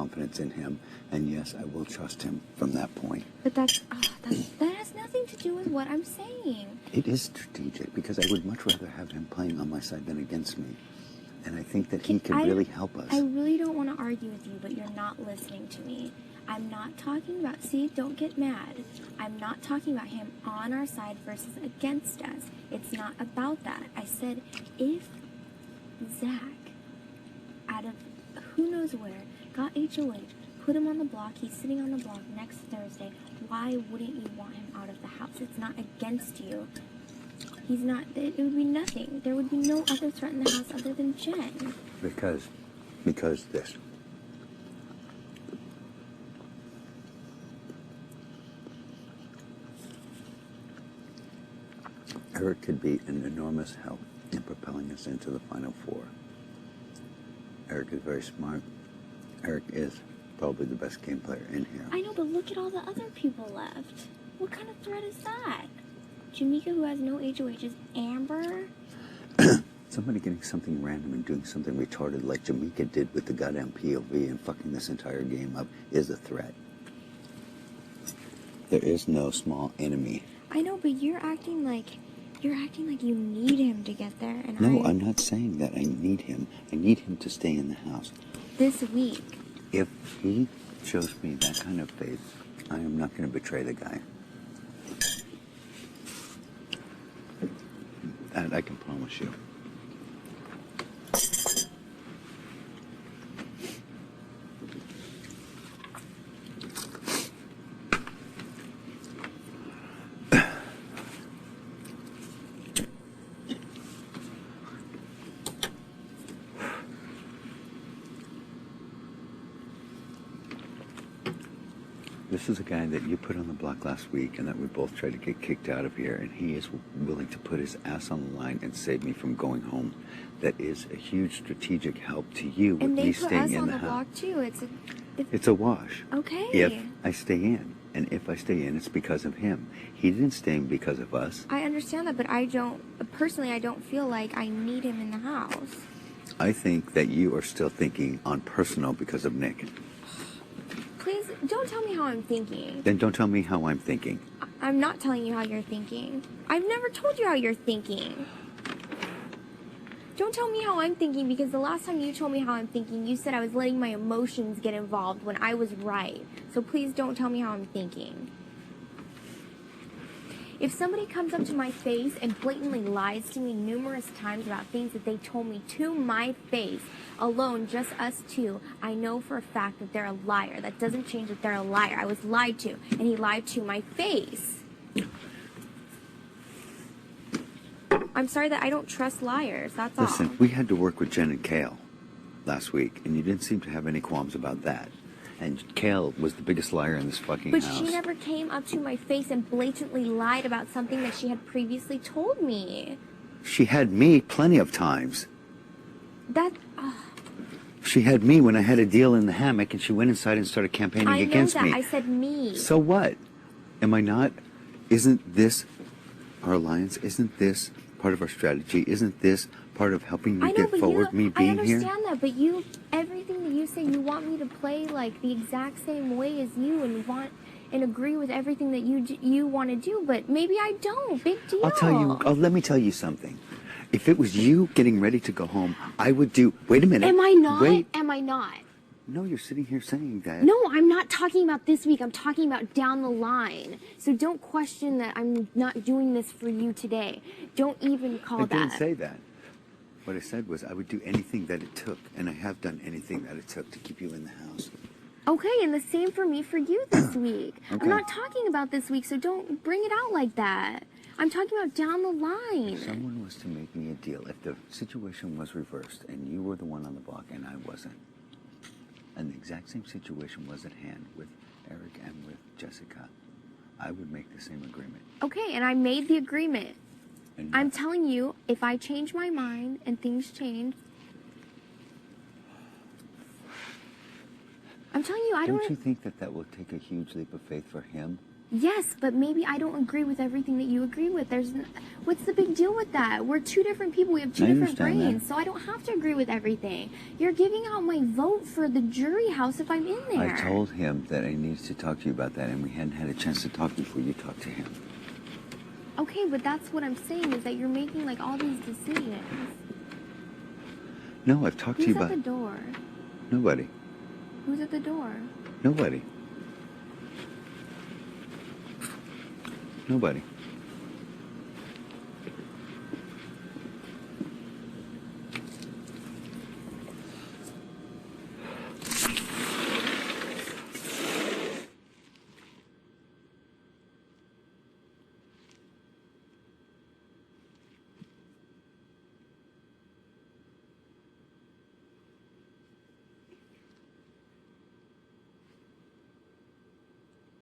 confidence in him, and yes, I will trust him from that point. But that has nothing to do with what I'm saying. It is strategic, because I would much rather have him playing on my side than against me. And I think that he can really help us. I really don't want to argue with you, but you're not listening to me. I'm not talking about, see, don't get mad. I'm not talking about him on our side versus against us. It's not about that. I said, if Zach, out of who knows where, got HOH, put him on the block, he's sitting on the block next Thursday, why wouldn't you want him out of the house? It's not against you. He's not, it would be nothing. There would be no other threat in the house other than Jen. Because this. Eric could be an enormous help in propelling us into the Final Four. Eric is very smart. Eric is probably the best game player in here. I know, but look at all the other people left. What kind of threat is that? Jamaica, who has no HOHs, Amber? Somebody getting something random and doing something retarded like Jamaica did with the goddamn POV and fucking this entire game up is a threat. There is no small enemy. I know, but you're acting like you need him to get there. And no, I'm not saying that I need him. I need him to stay in the house. This week. If he shows me that kind of faith, I am not going to betray the guy. That I can promise you. This is a guy that you put on the block last week and that we both tried to get kicked out of here, and he is willing to put his ass on the line and save me from going home. That is a huge strategic help to you with me staying in the house. And they put us on the block too. It's a wash. Okay. If I stay in, and if I stay in, it's because of him. He didn't stay in because of us. I understand that, but I don't feel like I need him in the house. I think that you are still thinking on personal because of Nick. Please, don't tell me how I'm thinking. Then don't tell me how I'm thinking. I'm not telling you how you're thinking. I've never told you how you're thinking. Don't tell me how I'm thinking, because the last time you told me how I'm thinking, you said I was letting my emotions get involved when I was right. So please don't tell me how I'm thinking. If somebody comes up to my face and blatantly lies to me numerous times about things that they told me to my face, alone, just us two, I know for a fact that they're a liar. That doesn't change that they're a liar. I was lied to, and he lied to my face. I'm sorry that I don't trust liars, that's all. Listen, we had to work with Jen and Kale last week, and you didn't seem to have any qualms about that. And Kale was the biggest liar in this fucking house. But she never came up to my face and blatantly lied about something that she had previously told me. She had me plenty of times. She had me when I had a deal in the hammock, and she went inside and started campaigning against me. I know that. I said me. So what? Am I not? Isn't this our alliance? Isn't this part of our strategy? Isn't this part of helping you get forward, me being here? I understand that, but everything that you say, you want me to play like the exact same way as you and agree with everything that you want to do, but maybe I don't. Big deal. I'll tell you, let me tell you something. If it was you getting ready to go home, I would do, wait a minute. Am I not? Wait. Am I not? No, you're sitting here saying that. No, I'm not talking about this week. I'm talking about down the line. So don't question that I'm not doing this for you today. Don't even call that. I didn't say that. What I said was I would do anything that it took, and I have done anything that it took to keep you in the house. Okay, and the same for me for you this week. Okay. I'm not talking about this week, so don't bring it out like that. I'm talking about down the line. If someone was to make me a deal, if the situation was reversed and you were the one on the block and I wasn't, and the exact same situation was at hand with Eric and with Jessica, I would make the same agreement. Okay, and I made the agreement. I'm telling you, if I change my mind and things change, I'm telling you, I don't... Don't you think that will take a huge leap of faith for him Yes, but maybe I don't agree with everything that you agree with. What's the big deal with that? We're two different people. We have two different brains, so I don't have to agree with everything. You're giving out my vote for the jury house if I'm in there. I told him that I needed to talk to you about that, and we hadn't had a chance to talk before you talked to him. Okay, but that's what I'm saying, is that you're making, like, all these decisions. No, I've talked to you about... Who's at the door? Nobody. Who's at the door? Nobody. Nobody.